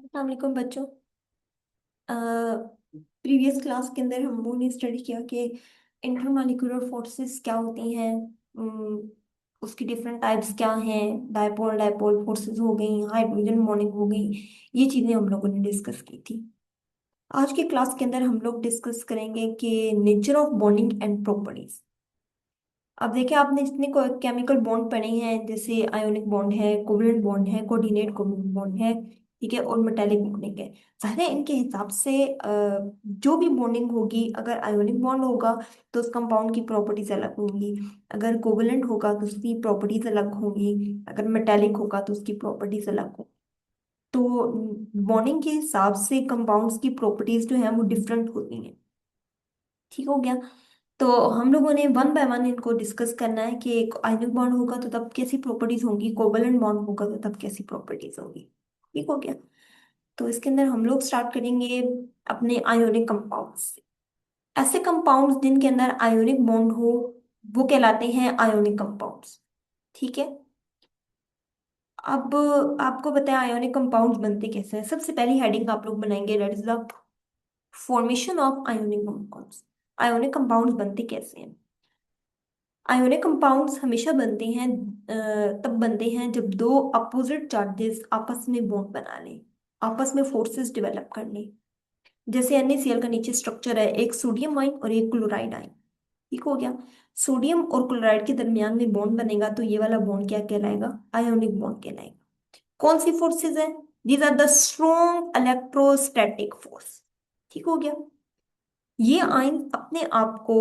अस्सलाम वालेकुम बच्चों। प्रीवियस क्लास के अंदर हम लोगों ने स्टडी किया कि इंटरमॉलिक्यूलर फोर्सेस क्या होती हैं। उसकी डिफरेंट टाइप्स क्या हैं। डायपोल डायपोल फोर्सेस हो गई, हाइड्रोजन बॉन्डिंग हो गई। ये चीज़ें हम लोगों ने डिस्कस की थी। आज के क्लास के अंदर हम लोग डिस्कस करेंगे कि nature of bonding and properties. अब देखिए, आपने जितने केमिकल बॉन्ड पढ़े हैं, जैसे आयोनिक बॉन्ड है, कोवलेंट बॉन्ड है, कोऑर्डिनेट कोवलेंट बॉन्ड है, ठीक है, और मेटालिक बॉन्डिंग है। सारे इनके हिसाब से जो भी बॉन्डिंग होगी, अगर आयोनिक बॉन्ड होगा तो उस कंपाउंड की प्रॉपर्टीज अलग होंगी। अगर कोवलेंट होगा तो उसकी प्रॉपर्टीज अलग होंगी। अगर मेटालिक होगा तो उसकी प्रॉपर्टीज अलग होंगी। तो बॉन्डिंग के हिसाब से कंपाउंड्स की प्रॉपर्टीज जो है वो डिफरेंट होती हैं। ठीक हो गया। तो हम लोगों ने वन बाय वन इनको डिस्कस करना है कि एक आयनिक बॉन्ड होगा तो तब कैसी प्रॉपर्टीज होंगी, कोवलेंट बॉन्ड होगा तो तब कैसी प्रॉपर्टीज होंगी। ठीक हो गया। तो इसके अंदर हम लोग स्टार्ट करेंगे अपने आयोनिक कंपाउंड्स से। ऐसे कंपाउंड्स जिनके अंदर आयोनिक बॉन्ड हो वो कहलाते हैं आयोनिक कंपाउंड्स। ठीक है। अब आपको बताया आयोनिक कंपाउंड्स बनते कैसे हैं। सबसे पहली हेडिंग आप लोग बनाएंगे, that is the formation of ionic compounds. Ionic compounds बनते कैसे हैं। आयोनिक कंपाउंड्स हमेशा बनते हैं, तब बनते हैं जब दो अपोजिट चार्जेस आपस में बॉन्ड बना लें, आपस में फोर्सेस डेवलप कर लें। जैसे NaCl का नीचे स्ट्रक्चर है, एक सोडियम आयन और एक क्लोराइड आयन। ठीक हो गया। सोडियम और क्लोराइड के दरमियान में बॉन्ड बनेगा तो ये वाला बॉन्ड क्या कहलाएगा, आयोनिक बॉन्ड कहलाएगा। कौन सी फोर्सेस है, these are the strong electrostatic force. ठीक हो गया। ये आयन अपने आप को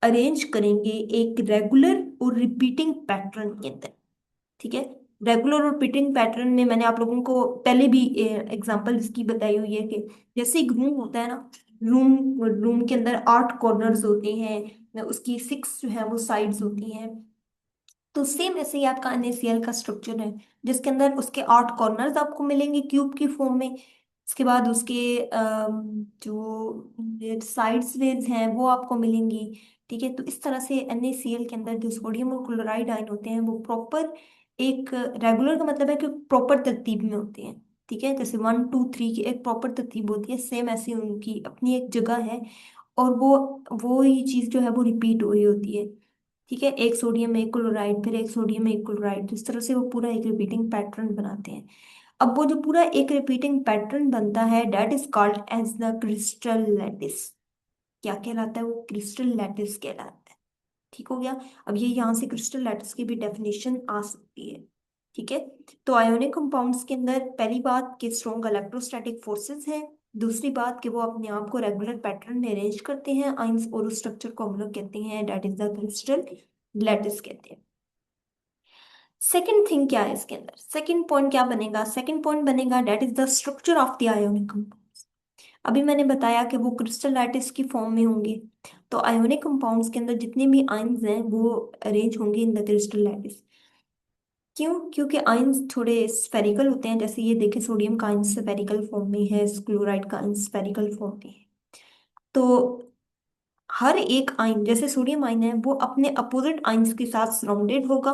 अरेंज करेंगे एक रेगुलर और रिपीटिंग पैटर्न के अंदर। ठीक है। रेगुलर और रिपीटिंग पैटर्न में मैंने आप लोगों को पहले भी एग्जांपल इसकी बताई हुई है कि जैसे एक रूम होता है ना, रूम रूम के अंदर 8 कॉर्नर्स होते हैं, उसकी 6 जो है वो साइड्स होती हैं। तो सेम ऐसे ही आपका NaCl का स्ट्रक्चर है, जिसके अंदर उसके 8 कॉर्नर्स आपको मिलेंगे क्यूब की फॉर्म में। इसके बाद उसके जो साइड्स वेज हैं वो आपको मिलेंगी। ठीक है। तो इस तरह से NaCl के अंदर जो सोडियम और क्लोराइड आयन होते हैं वो प्रॉपर एक रेगुलर का मतलब है कि प्रॉपर तरतीब में होते हैं। ठीक है। जैसे 1 2 3 की एक प्रॉपर तरतीब होती है, सेम ऐसी उनकी अपनी एक जगह है। और वो ही चीज जो है वो रिपीट हो रही होती है। ठीक है। एक सोडियम एक क्लोराइड, फिर एक सोडियम एक क्लोराइड, इस तरह से वो पूरा एक रिपीटिंग पैटर्न बनाते हैं। अब वो जो पूरा एक रिपीटिंग पैटर्न बनता है, that is called as the crystal lattice. क्या कहलाता है वो, क्रिस्टल लैटिस कहलाता है। ठीक हो गया। अब ये यहाँ से क्रिस्टल लैटिस की भी डेफिनेशन आ सकती है। ठीक है। तो आयोनिक कंपाउंड्स के अंदर पहली बात कि स्ट्रॉन्ग इलेक्ट्रोस्टैटिक फोर्सेस हैं। दूसरी बात कि वो अपने आप को रेगुलर पैटर्न में अरेंज करते हैं आइंस, और उस स्ट्रक्चर को हम लोग कहते हैं that is the crystal lattice कहते हैं। सेकंड थिंग क्या है इसके अंदर, सेकंड पॉइंट क्या बनेगा, सेकंड पॉइंट बनेगा that is the structure of the ionic compounds. अभी मैंने बताया कि वो क्रिस्टल लैटिस की फॉर्म में होंगे। तो आयोनिक कंपाउंड्स के अंदर जितने भी आयंस हैं वो अरेंज होंगे इन द क्रिस्टल लैटिस। क्यों, क्योंकि आयंस थोड़े स्फेरिकल होते हैं। जैसे ये देखें, सोडियम का आयन स्फेरिकल फॉर्म में है, क्लोराइड का आयन स्फेरिकल फॉर्म में है। तो हर एक आयन, जैसे सोडियम आयन है, वो अपने अपोजिट आयंस के साथ सराउंडेड होगा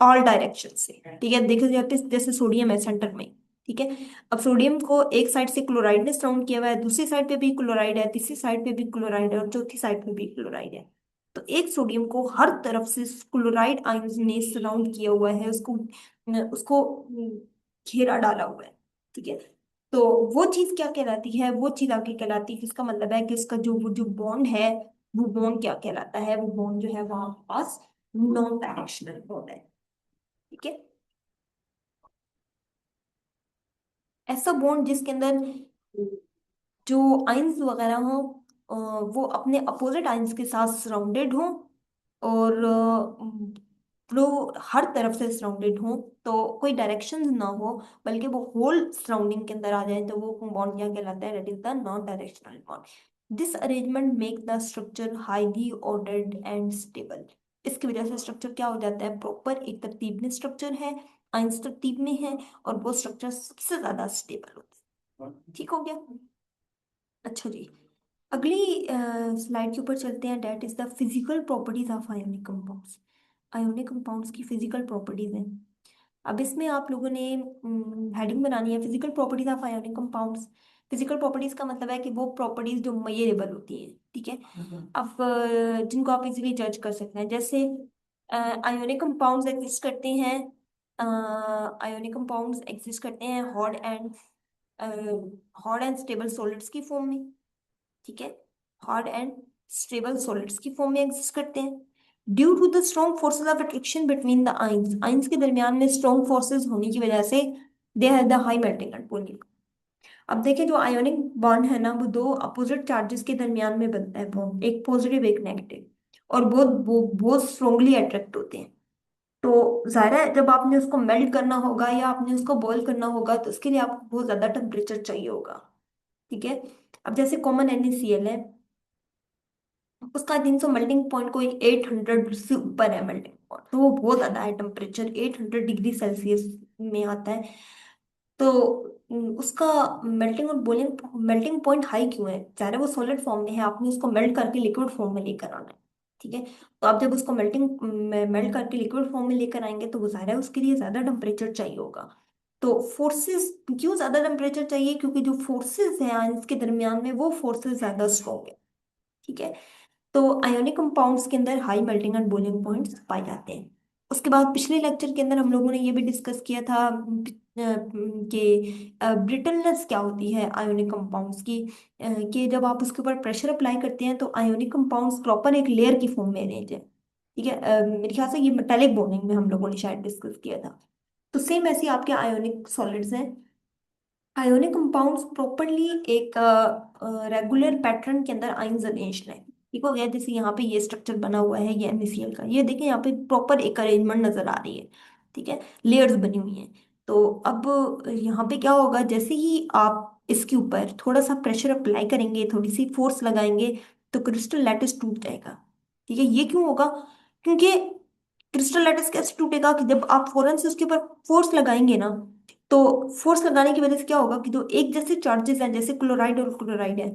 ऑल डायरेक्शन से। ठीक है। देखो जैसे जैसे सोडियम है सेंटर में। ठीक है। अब सोडियम को एक साइड से क्लोराइड ने सराउंड किया हुआ है, दूसरी साइड पे भी क्लोराइड है, तीसरी साइड पे भी क्लोराइड है, और चौथी साइड पे भी क्लोराइड है। तो एक सोडियम को हर तरफ से क्लोराइड आयंस ने सराउंड किया हुआ है, उसको उसको घेरा डाला हुआ है। ठीक है। तो वो चीज क्या कहलाती है, वो चीज आगे कहलाती है, इसका मतलब है कि उसका जो वो जो बॉन्ड है, वो बॉन्ड क्या कहलाता है, वो बॉन्ड जो है वहां पास नॉन डायरेक्शनल बॉन्ड है। ठीक है। ऐसा बॉन्ड जिसके अंदर जो आइंस वगैरह हो, वो अपने अपोजिट आइंस के साथ सराउंडेड हो, और वो हर तरफ से सराउंडेड हो, तो कोई डायरेक्शन ना हो, बल्कि वो होल सराउंडिंग के अंदर आ जाए, तो वो बॉन्ड क्या कहलाता है, that is the non directional bond. This arrangement make the structure highly ordered and stable. इसकी वजह से स्ट्रक्चर क्या हो जाता है, प्रॉपर एक तरतीब में स्ट्रक्चर है, आइंस तरतीब में है, और वो स्ट्रक्चर सबसे ज्यादा स्टेबल होता है। ठीक हो गया। अच्छा जी। अगली स्लाइड के ऊपर चलते हैं, that is the physical properties of ionic compounds. Ionic compounds की फिजिकल प्रॉपर्टीज हैं। अब इसमें आप लोगों ने हेडिंग बनानी है physical properties of ionic compounds. Physical properties का मतलब है कि वो प्रॉपर्टीज जो मेजरेबल होती है, ठीक है। अब जिनको आप इजीली जज कर सकते हैं, जैसे आयोनिक कंपाउंड्स एग्जिस्ट करते हैं। आयोनिक कंपाउंड्स एग्जिस्ट करते हैं हॉट एंड स्टेबल सॉलिड्स की फॉर्म में, ठीक है। हार्ड एंड स्टेबल सॉलिड्स की फॉर्म में एग्जिस्ट करते हैं due to the strong forces of attraction between the ions. Ions के दरमियान में स्ट्रॉन्ग फोर्सेस होने की वजह से they have the high melting and boiling. अब देखिए, जो आयोनिक बॉन्ड है ना, वो दो अपोजिट चार्जेस के दरमियान में बनता है बॉन्ड, एक पॉजिटिव एक नेगेटिव, और बहुत स्ट्रोंगली अट्रैक्ट होते हैं। तो जाहिर है, जब आपने उसको मेल्ट करना होगा या आपने उसको बॉईल करना होगा, तो उसके लिए आपको बहुत ज्यादा टेम्परेचर चाहिए होगा, ठीक है। अब जैसे कॉमन NaCl है, उसका 300 मेल्टिंग पॉइंट कोई 800 से ऊपर है मेल्टिंग पॉइंट, तो वो बहुत ज्यादा है, टेम्परेचर 800 डिग्री सेल्सियस में आता है। तो उसका मेल्टिंग और बॉइलिंग मेल्टिंग पॉइंट हाई क्यों है? चाहे वो सॉलिड फॉर्म में है, आपने उसको मेल्ट करके लिक्विड फॉर्म में लेकर आना है, ठीक है। तो आप जब उसको मेल्ट करके लिक्विड फॉर्म में लेकर आएंगे, तो वो जाहिर है उसके लिए ज्यादा टेम्परेचर चाहिए होगा। तो फोर्सेस क्यों ज्यादा टेम्परेचर चाहिए? क्योंकि जो फोर्सेस हैं इसके दरमियान में, वो फोर्सेस ज्यादा स्ट्रॉन्ग है, ठीक है। तो आयोनिक कंपाउंड्स के अंदर high melting and boiling points पाए जाते हैं। उसके बाद पिछले लेक्चर के अंदर हम लोगों ने ये भी डिस्कस किया था कि ब्रिटलनेस क्या होती है आयोनिक कंपाउंड्स की। कि जब आप उसके ऊपर प्रेशर अप्लाई करते हैं, तो आयोनिक कंपाउंड्स प्रॉपर एक लेयर की फॉर्म में अरेंज है, ठीक है। मेरे ख्याल से ये मेटेलिक बॉन्डिंग में हम लोगों ने शायद डिस्कस किया था। तो सेम ऐसे ही आपके आयोनिक सॉलिड्स हैं। आयोनिक कंपाउंड्स प्रॉपरली एक रेगुलर पैटर्न के अंदर आयंस अरेंज्ड है, ठीक हो गया। जैसे यहाँ पे ये स्ट्रक्चर बना हुआ है, ये NaCl का, ये देखिए यहाँ पे प्रॉपर एक अरेंजमेंट नजर आ रही है, ठीक है। लेयर्स बनी हुई हैं। तो अब यहाँ पे क्या होगा, जैसे ही आप इसके ऊपर थोड़ा सा प्रेशर अप्लाई करेंगे, थोड़ी सी फोर्स लगाएंगे, तो क्रिस्टल लैटिस टूट जाएगा, ठीक है। ये क्यों होगा? क्योंकि क्रिस्टल लैटिस कैसे टूटेगा कि जब आप फौरन से उसके ऊपर फोर्स लगाएंगे ना, तो फोर्स लगाने की वजह से क्या होगा कि जो एक जैसे चार्जेस हैं, जैसे क्लोराइड और क्लोराइड है,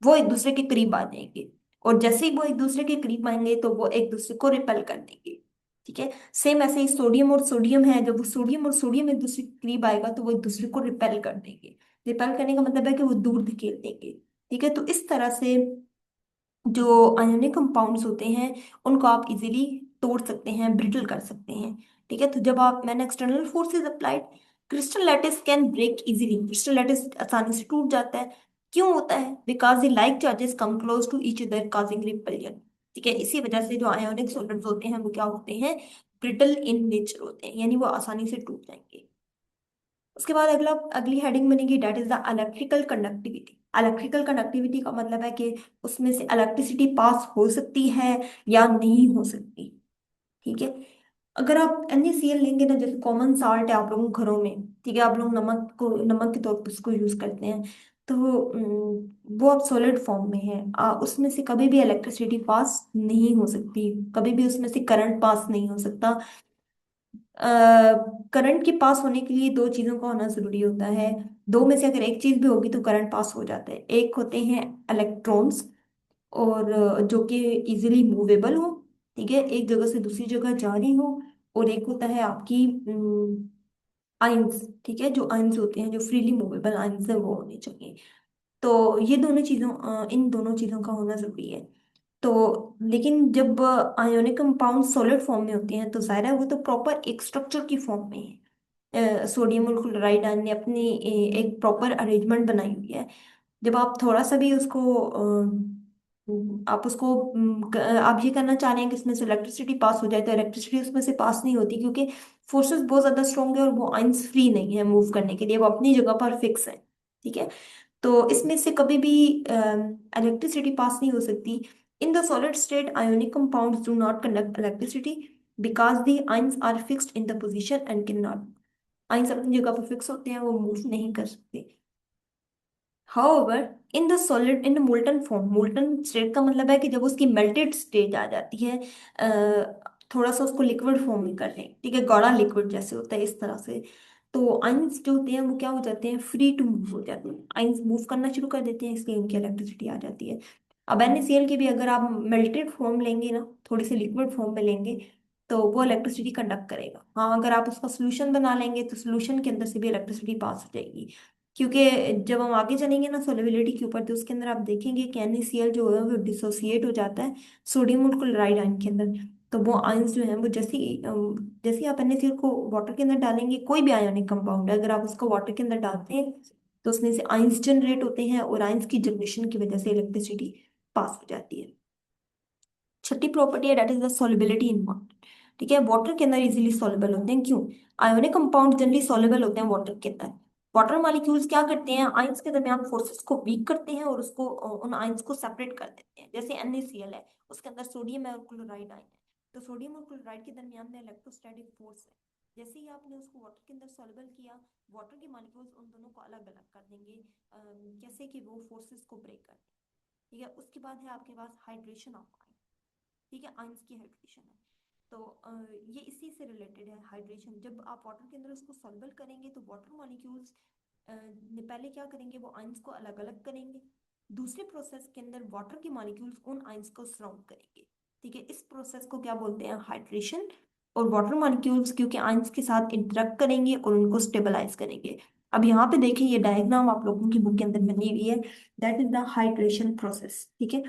वो एक दूसरे के करीब आ जाएंगे। और जैसे ही वो एक दूसरे के करीब आएंगे, तो वो एक दूसरे को रिपेल कर देंगे, ठीक है। सेम ऐसे ही सोडियम और सोडियम है, जब वो सोडियम और सोडियम एक दूसरे के करीब आएगा, तो वो एक दूसरे को रिपेल कर देंगे। रिपेल करने का मतलब है कि वो दूर धकेल देंगे, ठीक है। तो इस तरह से जो आयोनिक कंपाउंड्स होते हैं, उनको आप इजीली तोड़ सकते हैं, ब्रिटल कर सकते हैं, ठीक है। तो जब आप मैंने external forces applied, crystal lattice can break easily, crystal lattice आसानी से टूट जाता है। क्यों होता है? Because the like charges come close to each other causing repulsion, ठीक है। इसी वजह से जो आयोनिक सॉलिड्स होते हैं, वो क्या होते हैं? ब्रिटल इन नेचर होते हैं, यानी वो आसानी से टूट जाएंगे। उसके बाद अगली हेडिंग बनेगी, that is the electrical conductivity. Electrical conductivity का मतलब है कि उसमें से इलेक्ट्रिसिटी पास हो सकती है या नहीं हो सकती, ठीक है। अगर आप NaCl लेंगे ना, जैसे कॉमन साल्ट है आप लोगों के घरों में, ठीक है, आप लोग नमक के तौर पर उसको यूज करते हैं, तो वो अब सॉलिड फॉर्म में है, उसमें से कभी भी इलेक्ट्रिसिटी पास नहीं हो सकती, कभी भी उसमें से करंट पास नहीं हो सकता। करंट के पास होने के लिए दो चीजों का होना जरूरी होता है। दो में से अगर एक चीज भी होगी, तो करंट पास हो जाता है। एक होते हैं इलेक्ट्रॉन्स, और जो कि इजीली मूवेबल हो, ठीक है, एक जगह से दूसरी जगह जा रही हो। और एक होता है आपकी आइंस, ठीक है, जो आइंस होते हैं, जो फ्रीली मूवेबल आइंस है, वो होने चाहिए। तो ये दोनों चीजों इन दोनों चीजों का होना जरूरी है। तो लेकिन जब आयोनिक कंपाउंड सॉलिड फॉर्म में होते हैं, तो जाहिर है वो तो प्रॉपर एक स्ट्रक्चर की फॉर्म में है। सोडियम और क्लोराइड ने अपनी एक प्रॉपर अरेंजमेंट बनाई हुई है। जब आप थोड़ा सा भी उसको आप उसको आप ये करना चाह रहे हैं कि इसमें से इलेक्ट्रिसिटी पास हो जाए, तो इलेक्ट्रिसिटी उसमें से पास नहीं होती, क्योंकि फोर्सेस बहुत ज्यादा स्ट्रॉन्ग है, और वो आइंस फ्री नहीं है मूव करने के लिए, वो अपनी जगह पर फिक्स है, ठीक है। तो इसमें से कभी भी इलेक्ट्रिसिटी पास नहीं हो सकती। In the solid state ionic compounds do not conduct electricity because the ions are fixed in the position and can not. आइंस अपनी जगह पर फिक्स होते हैं, वो मूव नहीं कर सकते। However, in the molten form, molten state का मतलब है कि जब उसकी melted stage आ जाती है, थोड़ा सा उसको लिक्विड फॉर्म में कर लें, ठीक है, गाढ़ा लिक्विड जैसे होता है, इस तरह से। तो आइंस जो होते हैं, वो क्या हो जाते हैं? फ्री टू मूव हो जाते हैं, आइंस मूव करना शुरू कर देते हैं, इसलिए उनकी इलेक्ट्रिसिटी आ जाती है। अब NaCl की भी अगर आप मेल्टेड फॉर्म लेंगे ना, थोड़ी सी लिक्विड फॉर्म में लेंगे, तो वो इलेक्ट्रिसिटी कंडक्ट करेगा, हाँ, अगर आप उसका सोल्यूशन बना लेंगे तो सोल्यूशन के अंदर से भी इलेक्ट्रिसिटी पास हो जाएगी। क्योंकि जब हम आगे चलेंगे ना सोलिबिलिटी के ऊपर, तो उसके अंदर आप देखेंगे कि NaCl जो है वो डिसोसिएट हो जाता है सोडियम और क्लोराइड आयन के अंदर। तो वो आयंस जो है वो जैसे ही आप NaCl को वाटर के अंदर डालेंगे, कोई भी आयोनिक कंपाउंड है अगर आप उसको वाटर के अंदर डालते हैं तो उसमें से आयंस जनरेट होते हैं, और आयंस की जनरेशन की वजह से इलेक्ट्रिसिटी पास हो जाती है। छठी प्रॉपर्टी है that is the solubility in water. ठीक है, वाटर के अंदर इजीली सॉल्युबल होते हैं। क्यों? आयोनिक कंपाउंड जनरली सॉल्युबल होते हैं वाटर के अंदर। वाटर मॉलिक्यूल्स क्या करते हैं, आयंस के दरमियान फोर्सेस को वीक करते हैं और उसको उन आयंस को सेपरेट कर देते हैं। जैसे NaCl है, उसके अंदर सोडियम है और क्लोराइड आयन है, तो सोडियम और क्लोराइड के दरमियान में इलेक्ट्रोस्टैटिक फोर्स है। जैसे ही आपने उसको वाटर के अंदर सॉल्युबल किया, वाटर के मॉलिक्यूल्स उन दोनों को अलग अलग कर देंगे, कैसे कि वो फोर्सेस को ब्रेक कर दें। ठीक है, उसके बाद है आपके पास हाइड्रेशन ऑफ आयन। ठीक है, आयंस की हाइड्रेशन है। तो ये इसी से रिलेटेड है हाइड्रेशन। जब आप वाटर के अंदर उसको सॉल्वल करेंगे तो वाटर मॉलिक्यूल्स पहले क्या करेंगे, वो आयंस को अलग अलग करेंगे। दूसरे प्रोसेस के अंदर वाटर के मॉलिक्यूल्स उन आयंस को सराउंड करेंगे। ठीक है, इस प्रोसेस को क्या बोलते हैं, हाइड्रेशन। और वाटर मॉलिक्यूल्स क्योंकि आयंस के साथ इंटरेक्ट करेंगे और उनको स्टेबलाइज करेंगे। अब यहाँ पे देखिए, ये डायग्राम आप लोगों की बुक के अंदर बनी हुई है, that is the hydration process. ठीक है,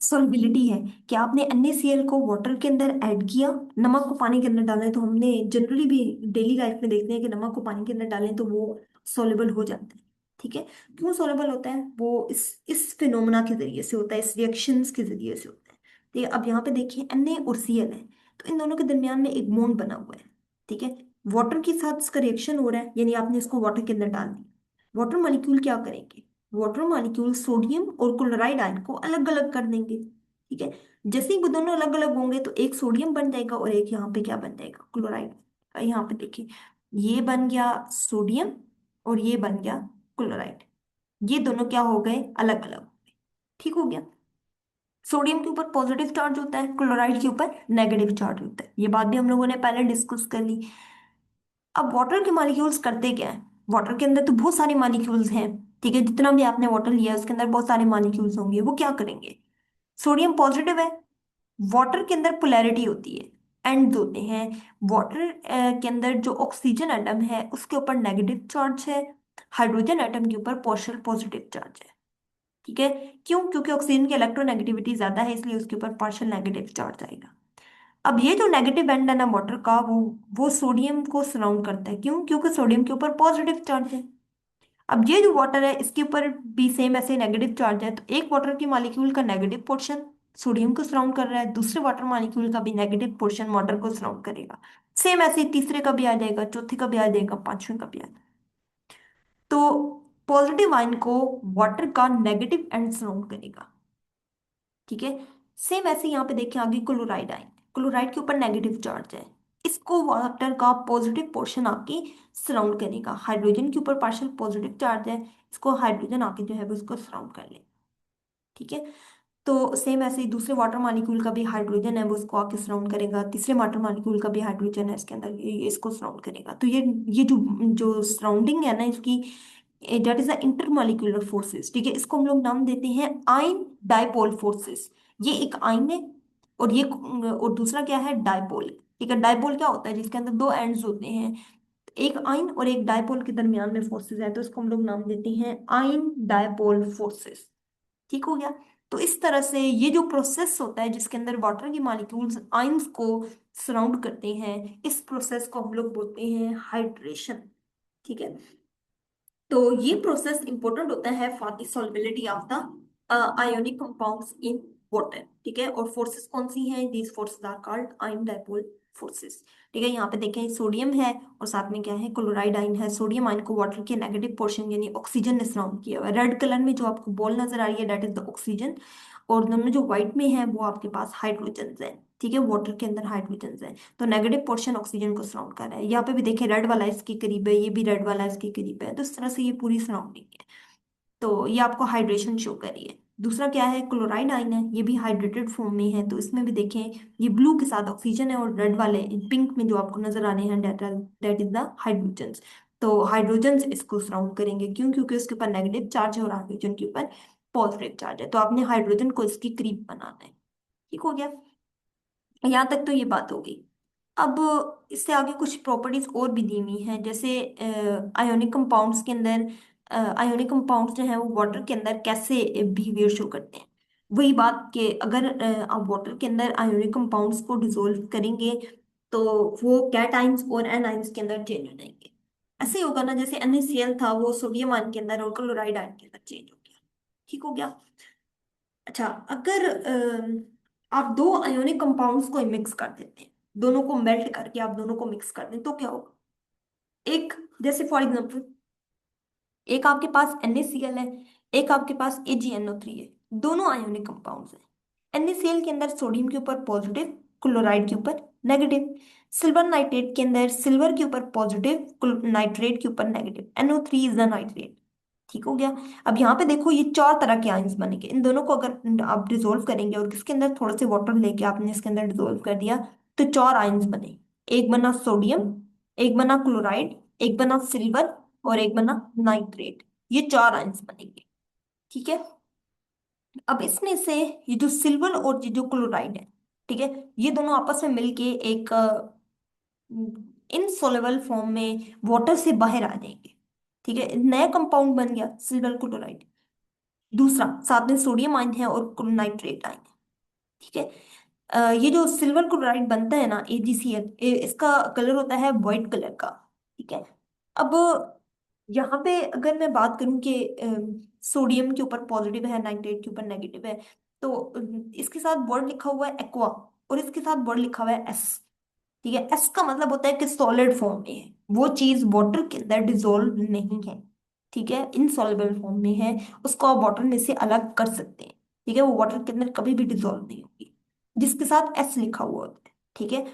सॉल्युबिलिटी है कि आपने NaCl को वाटर के अंदर ऐड किया, नमक को पानी के अंदर डालें, तो हमने जनरली भी डेली लाइफ में देखते हैं कि नमक को पानी के अंदर डालें तो वो सॉल्युबल हो जाता है। ठीक है, क्यों सॉल्युबल होता है, वो इस फिनोमेना के जरिए से होता है, इस रिएक्शंस के जरिए से होता है। ठीक है, अब यहाँ पे देखिए Na और Cl है, तो इन दोनों के दरमियान में एक बॉन्ड बना हुआ है। ठीक है, वाटर के साथ इसका रिएक्शन हो रहा है, यानी आपने इसको वाटर के अंदर डाल दिया। वाटर मॉलिक्यूल क्या करेंगे, वाटर मॉलिक्यूल सोडियम और क्लोराइड आयन को अलग अलग कर देंगे। ठीक है, जैसे ही वो दोनों अलग अलग होंगे तो एक सोडियम बन जाएगा और एक यहाँ पे क्या बन जाएगा, क्लोराइड। यहाँ पे देखिए, ये बन गया सोडियम और ये बन गया क्लोराइड। ये दोनों क्या हो गए, अलग अलग। ठीक हो गया। सोडियम के ऊपर पॉजिटिव चार्ज होता है, क्लोराइड के ऊपर नेगेटिव चार्ज होता है, ये बात भी हम लोगों ने पहले डिस्कस कर ली। अब वाटर के मॉलिक्यूल्स करते क्या है, वाटर के अंदर तो बहुत सारे मॉलिक्यूल्स हैं। ठीक है, जितना भी आपने वाटर लिया है उसके अंदर बहुत सारे मॉलिक्यूल्स होंगे, वो क्या करेंगे, सोडियम पॉजिटिव है, वाटर के अंदर पोलैरिटी होती है, एंड्स होते हैं। वाटर के अंदर जो ऑक्सीजन एटम है उसके ऊपर नेगेटिव चार्ज है, हाइड्रोजन एटम के ऊपर पार्शियल पॉजिटिव चार्ज है। ठीक है, क्यों, क्योंकि ऑक्सीजन की इलेक्ट्रोनेगेटिविटी ज्यादा है, इसलिए उसके ऊपर पार्शियल नेगेटिव चार्ज आएगा। अब ये जो नेगेटिव एंड है ना वाटर का, वो सोडियम को सराउंड करता है। क्यों, क्योंकि सोडियम के ऊपर पॉजिटिव चार्ज है। अब ये जो वाटर है इसके ऊपर भी सेम ऐसे नेगेटिव चार्ज है, तो एक वाटर की मॉलिक्यूल का नेगेटिव पोर्शन सोडियम को सराउंड कर रहा है, दूसरे वाटर मॉलिक्यूल का भी नेगेटिव पोर्शन वाटर को सराउंड करेगा। सेम ऐसे ही तीसरे का भी आ जाएगा, चौथे का भी आ जाएगा, पांचवें का भी आ जाएगा। तो पॉजिटिव आयन को वाटर का नेगेटिव एंड सराउंड करेगा। ठीक है, सेम ऐसे यहाँ पे देखिए आगे क्लोराइड आयन, क्लोराइड के ऊपर नेगेटिव चार्ज है, इसको वाटर का पॉजिटिव पोर्शन आके सराउंड करेगा। हाइड्रोजन के ऊपर पार्शियल पॉजिटिव चार्ज है, इसको हाइड्रोजन आके जो है वो इसको सराउंड कर ले। ठीक है, तो सेम ऐसे ही दूसरे वाटर मॉलिक्यूल का भी हाइड्रोजन है, वो उसको आके सराउंड करेगा, तीसरे वाटर मॉलिक्यूल का भी हाइड्रोजन है इसके अंदर, ये इसको सराउंड करेगा। तो ये जो जो सराउंडिंग है ना इसकी, that is the intermolecular forces. ठीक है, इसको हम लोग नाम देते हैं आयन डाइपोल फोर्सेस। ये एक आयन है, और ये और दूसरा क्या है, डाइपोल। ठीक है, डाइपोल क्या होता है, जिसके अंदर दो एंड्स होते हैं, एक आयन और एक डाइपोल के दरमियान में फोर्सेस है, तो इसको हम लोग नाम देते हैं आयन डाइपोल फोर्सेस। ठीक हो गया। तो इस तरह से ये जो प्रोसेस होता है जिसके अंदर वाटर की मॉलिक्यूल्स आयंस को सराउंड करते हैं, इस प्रोसेस को हम लोग बोलते हैं हाइड्रेशन। ठीक है, तो ये प्रोसेस इंपॉर्टेंट होता है for the solubility of the ionic compounds in water. ठीक है, और फोर्सेस कौन सी हैं, these forces are called ion dipole forces. ठीक है, यहाँ पे देखें सोडियम है और साथ में क्या है, क्लोराइड आयन है। सोडियम आयन को वाटर के नेगेटिव पोर्शन यानी ऑक्सीजन ने सराउंड किया हुआ है। रेड कलर में जो आपको बॉल नजर आ रही है दैट इज द ऑक्सीजन, और दोनों जो व्हाइट में है वो आपके पास हाइड्रोजन है। ठीक है, वाटर के अंदर हाइड्रोजन है, तो नेगेटिव पोर्शन ऑक्सीजन को सराउंड कर रहा है। यहाँ पे भी देखिए रेड वाला इसके करीब है, ये भी रेड वाला इसके करीब है, तो इस तरह से ये पूरी सराउंडिंग है। तो ये आपको हाइड्रेशन शो कर रही है। दूसरा क्या है, क्लोराइड आयन है, ये भी हाइड्रेटेड फॉर्म में है, तो इसमें भी देखें ये ब्लू के साथ ऑक्सीजन है, और रेड वाले पिंक में जो आपको नजर आ रहे हैं दैट इज द हाइड्रोजन। तो हाइड्रोजन इसको सराउंड करेंगे, क्यों, क्योंकि उसके ऊपर नेगेटिव चार्ज है और हाइड्रोजन के ऊपर पॉजिटिव चार्ज है, तो आपने हाइड्रोजन को इसकी करीब बनाना है। ठीक हो गया, यहाँ तक तो ये बात होगी। अब इससे आगे कुछ प्रॉपर्टीज और भी दी हुई हैं, जैसे आयोनिक कंपाउंड्स के अंदर, आयोनिक कंपाउंड्स जो है वो वाटर के अंदर कैसे बिहेवियर शो करते हैं। वही बात कि अगर आप वाटर के अंदर आयोनिक कंपाउंड्स को डिसोल्व करेंगे तो वो कैटाइंस और एनाइंस के अंदर चेंज हो जाएंगे। ऐसे ही होगा ना, जैसे NaCl था वो सोडियम आयन के अंदर और क्लोराइड आयन के अंदर चेंज हो गया। ठीक हो गया। अच्छा, अगर आप दो आयोनिक कंपाउंड्स को मिक्स कर देते हैं, दोनों को मेल्ट करके आप दोनों को मिक्स कर दें तो क्या होगा। एक, जैसे फॉर एग्जांपल, एक आपके पास NaCl है, एक आपके पास AgNO3 है, दोनों आयोनिक कंपाउंड्स हैं। NaCl के अंदर सोडियम के ऊपर पॉजिटिव, क्लोराइड के ऊपर नेगेटिव। सिल्वर नाइट्रेट के अंदर सिल्वर के ऊपर पॉजिटिव, नाइट्रेट के ऊपर negative. NO3 is the nitrate. ठीक हो गया। अब यहाँ पे देखो ये चार तरह के आयंस बनेंगे, इन दोनों को अगर आप डिसोल्व करेंगे और इसके अंदर थोड़े से वाटर लेके आपने इसके अंदर डिसोल्व कर दिया तो चार आयंस बने। एक बना सोडियम, एक बना क्लोराइड, एक बना सिल्वर और एक बना नाइट्रेट। ये चार आयंस बनेंगे। ठीक है। अब इसमें से ये जो सिल्वर और ये जो क्लोराइड है, ठीक है, ये दोनों आपस में मिलके एक इनसॉल्युबल फॉर्म में वाटर से बाहर आ जाएंगे। ठीक है, नया कंपाउंड बन गया सिल्वर क्लोराइड। दूसरा, साथ में सोडियम आयन है और नाइट्रेट आयन है। ठीक है। ये जो सिल्वर क्लोराइड बनता है ना AgCl, इसका कलर होता है व्हाइट कलर का। ठीक है। अब यहाँ पे अगर मैं बात करूं कि सोडियम के ऊपर पॉजिटिव है, नाइट्रेट के ऊपर नेगेटिव है, तो इसके साथ वर्ड लिखा हुआ है एक्वा और इसके साथ वर्ड लिखा हुआ है एस। ठीक है, एस का मतलब होता है कि सॉलिड फॉर्म में है, वो चीज वाटर के अंदर डिसॉल्व नहीं है। ठीक है, इनसॉल्युबल फॉर्म में है, उसको आप वाटर में से अलग कर सकते हैं। ठीक है, वो वाटर के अंदर कभी भी डिसॉल्व नहीं होगी। जिसके साथ एस लिखा हुआ होता है। ठीक है।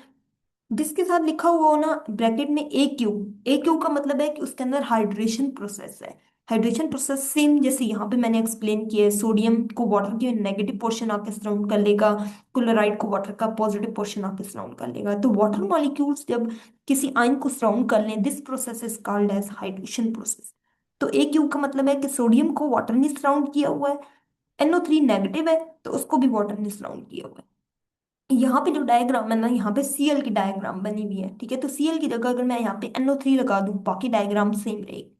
जिसके साथ लिखा हुआ हो ना ब्रैकेट में AQ, AQ का मतलब है कि उसके अंदर हाइड्रेशन प्रोसेस है। हाइड्रेशन प्रोसेस सेम जैसे यहाँ पे मैंने एक्सप्लेन किया है, सोडियम को वाटर के नेगेटिव पोर्शन आके सराउंड कर लेगा, क्लोराइड को वाटर का पॉजिटिव पोर्शन आके सराउंड कर लेगा। तो वाटर मॉलिक्यूल्स जब किसी आयन को सराउंड कर लें, this process is called as hydration process. तो AQ का मतलब है कि सोडियम को वाटर ने सराउंड किया हुआ है, NO3 नेगेटिव है तो उसको भी वाटर ने सराउंड किया हुआ है। यहाँ पे जो डायग्राम है ना, यहाँ पे Cl की डायग्राम बनी हुई है। ठीक है, तो Cl की जगह अगर मैं यहाँ पे NO3 लगा दूं, बाकी डायग्राम सेम रहेगी।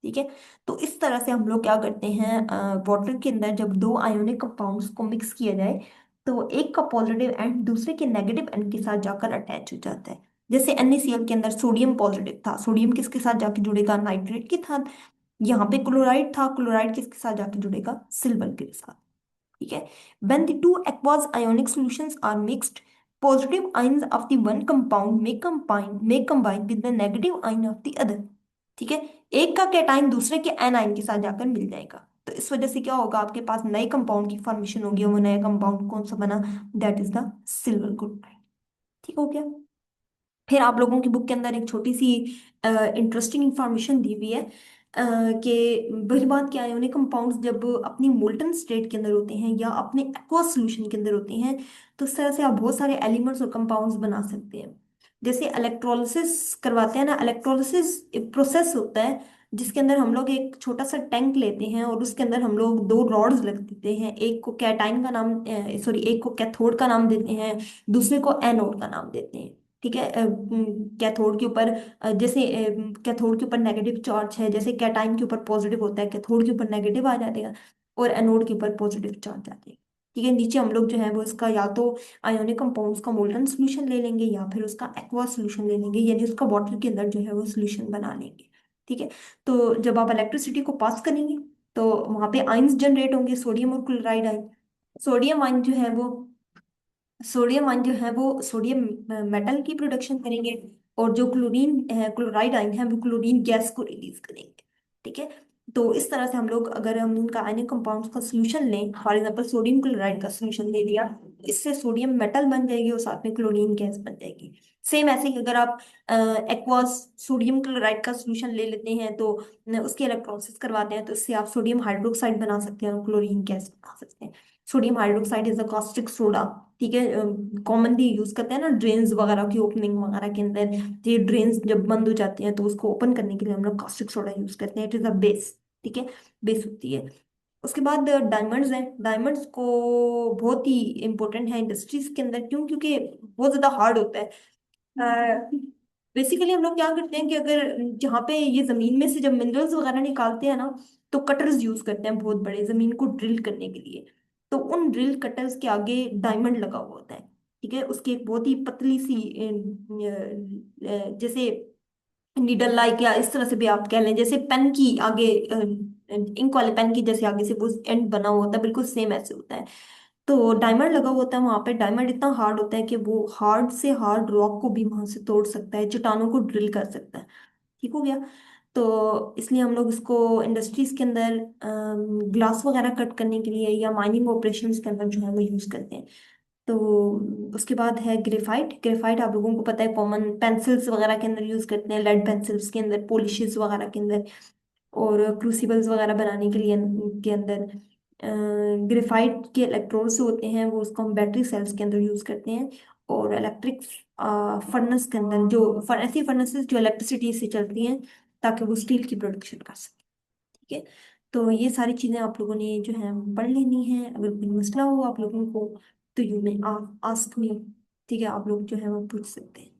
ठीक है। तो इस तरह से हम लोग क्या करते हैं, वाटर के अंदर जब दो आयोनिक कंपाउंड्स को मिक्स किया जाए तो एक का पॉजिटिव एंड दूसरे के नेगेटिव एंड के साथ जाकर अटैच हो जाता है। जैसे NaCl के अंदर सोडियम पॉजिटिव था, सोडियम किसके साथ जाके जुड़ेगा, नाइट्रेट के साथ। यहाँ पे क्लोराइड था, क्लोराइड किसके साथ जाके जुड़ेगा, सिल्वर के साथ। ठीक है। when the two aqueous ionic solutions are mixed, positive ions of the one compound may combine with the negative ion of the other। ठीक है, एक का कैटाइन दूसरे के एनाइन के साथ जाकर मिल जाएगा, तो इस वजह से क्या होगा, आपके पास नए कंपाउंड की फॉर्मेशन होगी। वो नया कंपाउंड कौन सा बना, that is the silver chloride. ठीक हो गया। फिर आप लोगों की बुक के अंदर एक छोटी सी इंटरेस्टिंग इंफॉर्मेशन दी हुई है, कि वही बात क्या है, आयोनिक कंपाउंड्स जब अपनी मोल्टन स्टेट के अंदर होते हैं या अपने एक्वा सोल्यूशन के अंदर होते हैं तो इस तरह से आप बहुत सारे एलिमेंट्स और कंपाउंड्स बना सकते हैं। जैसे इलेक्ट्रोलिसिस करवाते हैं ना, इलेक्ट्रोलिसिस एक प्रोसेस होता है जिसके अंदर हम लोग एक छोटा सा टैंक लेते हैं और उसके अंदर हम लोग दो रॉड्स रख देते हैं, एक को कैटाइन का नाम, सॉरी, एक को कैथोड का नाम देते हैं, दूसरे को एनोड का नाम देते हैं। ठीक है। कैथोड के ऊपर जैसे कैथोड के ऊपर नेगेटिव चार्ज है, जैसे कैटाइन के ऊपर पॉजिटिव होता है, कैथोड के ऊपर नेगेटिव आ जाएगा और एनोड के ऊपर पॉजिटिव चार्ज आ जाएगा। ठीक है, नीचे हम लोग जो है वो इसका या तो आयोनिक कंपाउंड्स का मोल्टन सोल्यूशन ले लेंगे या फिर उसका एक्वा सोल्यूशन ले लेंगे, यानी उसका वाटर के अंदर जो है वो सोल्यूशन बना लेंगे। ठीक है। तो जब आप इलेक्ट्रिसिटी को पास करेंगे तो वहां पे आइंस जनरेट होंगे, सोडियम और क्लोराइड आइन। सोडियम आइन जो है वो सोडियम आयन जो है वो सोडियम मेटल की प्रोडक्शन करेंगे और जो क्लोरीन है, क्लोराइड आयन है, वो क्लोरीन गैस को रिलीज करेंगे। ठीक है। तो इस तरह से हम लोग, अगर हम इनका आयनिक कंपाउंड्स का सोल्यूशन लें, फॉर एग्जांपल सोडियम क्लोराइड का सोल्यूशन ले लिया, इससे सोडियम मेटल बन जाएगी और साथ में क्लोरीन गैस बन जाएगी। सेम ऐसे ही अगर आप एक्वास सोडियम क्लोराइड का सोल्यूशन ले लेते हैं तो उसकी इलेक्ट्रोलिसिस करवाते हैं तो इससे आप सोडियम हाइड्रोक्साइड बना सकते हैं और क्लोरीन गैस बना सकते हैं। Sodium hydroxide is a caustic soda. ठीक है, कॉमनली यूज करते हैं ना ड्रेन्स वगैरह की ओपनिंग वगैरह के अंदर। तो ये ड्रेन्स जब बंद हो जाती हैं तो उसको ओपन करने के लिए हम लोग कास्टिक सोडा यूज करते हैं, इट इज अ बेस। ठीक है, बेस होती है। उसके बाद डायमंड्स हैं। डायमंड्स को बहुत ही इंपॉर्टेंट है इंडस्ट्रीज के अंदर, क्यों, क्योंकि बहुत ज्यादा हार्ड होता है। बेसिकली हम लोग क्या करते हैं कि अगर जहाँ पे ये जमीन में से जब मिनरल्स वगैरह निकालते हैं ना, तो कटर्स यूज करते हैं बहुत बड़े, जमीन को ड्रिल करने के लिए। तो उन ड्रिल कटर्स के आगे डायमंड लगा हुआ होता है। ठीक है, उसकी एक बहुत ही पतली सी जैसे नीडल लाइक, या इस तरह से भी आप कह लें, जैसे पेन की आगे, इंक वाले पेन की जैसे आगे से वो एंड बना हुआ होता है, बिल्कुल सेम ऐसे होता है। तो डायमंड लगा हुआ होता है वहां पे। डायमंड इतना हार्ड होता है कि वो हार्ड से हार्ड रॉक को भी वहां से तोड़ सकता है, चट्टानों को ड्रिल कर सकता है। ठीक हो गया। तो इसलिए हम लोग इसको इंडस्ट्रीज के अंदर ग्लास वगैरह कट करने के लिए या माइनिंग ऑपरेशंस के अंदर जो है वो यूज करते हैं। तो उसके बाद है ग्रेफाइट। ग्रेफाइट आप लोगों को पता है, कॉमन पेंसिल्स वगैरह के अंदर यूज करते हैं, लेड पेंसिल्स के अंदर, पॉलिशेस वगैरह के अंदर, और क्रूसिबल्स वगैरह बनाने के लिए के अंदर ग्रेफाइट के इलेक्ट्रोड्स होते हैं, वो उसको हम बैटरी सेल्स के अंदर यूज करते हैं। और इलेक्ट्रिक फर्नेस के अंदर, जो ऐसी फर्नेसेस जो इलेक्ट्रिसिटी से चलती हैं, ताकि वो स्टील की प्रोडक्शन कर सके। ठीक है। तो ये सारी चीजें आप लोगों ने जो है पढ़ लेनी है। अगर कोई मसला हो आप लोगों को, तो यू में आस्क मी। ठीक है, आप लोग जो है वो पूछ सकते हैं।